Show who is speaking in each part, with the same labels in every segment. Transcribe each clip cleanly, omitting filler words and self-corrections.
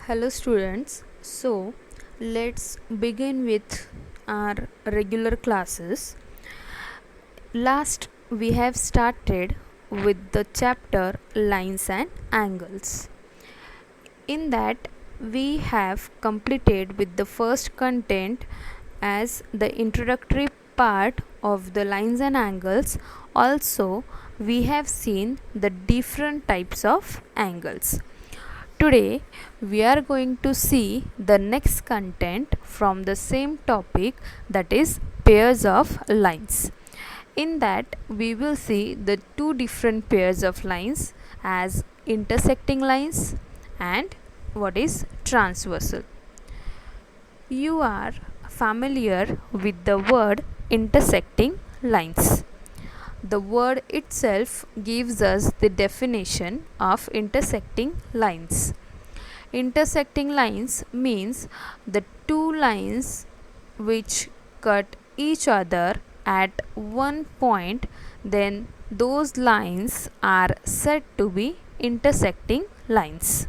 Speaker 1: Hello students. So let's begin with our regular classes. Last we have started with the chapter lines and angles. In that we have completed with the first content as the introductory part of the lines and angles. Also we have seen the different types of angles. Today we are going to see the next content from the same topic, that is pairs of lines. In that we will see the two different pairs of lines as intersecting lines and what is transversal. You are familiar with the word intersecting lines. The word itself gives us the definition of intersecting lines. Intersecting lines means the two lines which cut each other at one point, then those lines are said to be intersecting lines.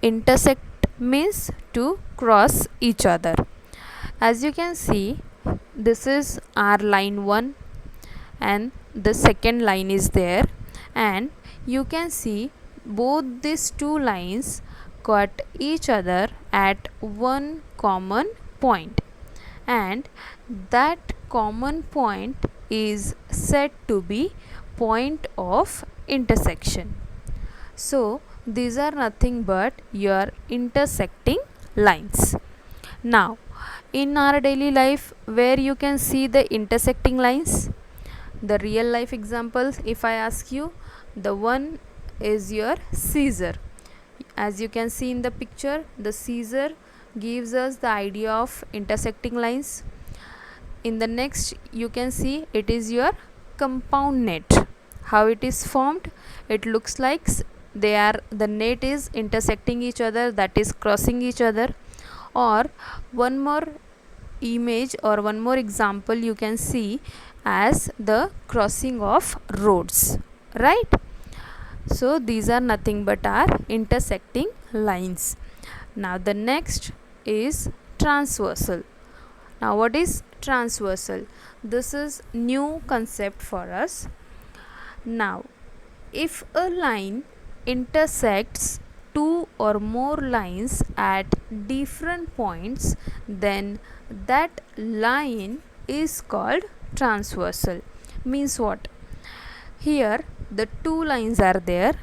Speaker 1: Intersect means to cross each other. As you can see, this is our line 1 and the second line is there, and you can see both these two lines cut each other at one common point, and that common point is said to be point of intersection. So these are nothing but your intersecting lines. Now in our daily life, where you can see the intersecting lines, the real life examples, if I ask you, the one is your scissor. As you can see in the picture, the scissor gives us the idea of intersecting lines. In the next you can see it is your compound net. How it is formed? It looks like the net is intersecting each other, that is crossing each other. Or one more image or one more example you can see as the crossing of roads, right? So these are nothing but our intersecting lines. Now the next is transversal. Now what is transversal? This is new concept for us. Now if a line intersects two or more lines at different points, then that line is called transversal. Means what? Here the two lines are there,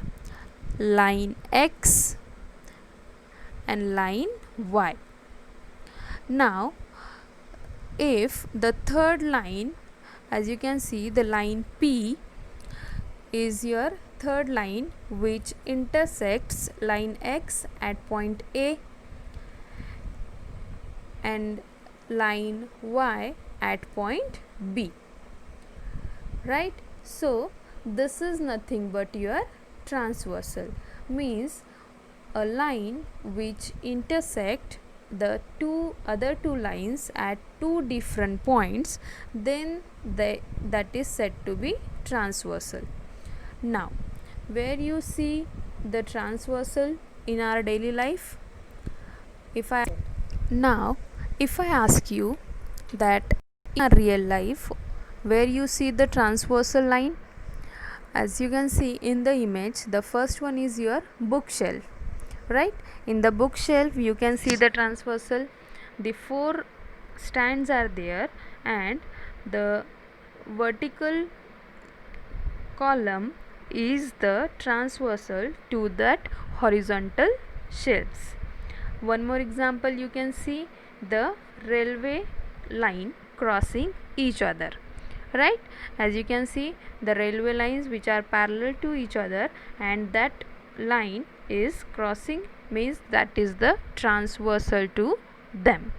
Speaker 1: line X and line Y. Now if the third line, as you can see, the line P is your third line which intersects line X at point A and line Y at point B, right? So this is nothing but your transversal, means a line which intersect the other two lines at two different points, then that is said to be transversal. Now where you see the transversal in our daily life? If I ask you that in our real life, where you see the transversal line? As you can see in the image, the first one is your bookshelf, right? In the bookshelf you can see the transversal. The four stands are there and the vertical column is the transversal to that horizontal shelves. One more example, you can see the railway line crossing each other, right? As you can see the railway lines which are parallel to each other, and that line is crossing, means that is the transversal to them.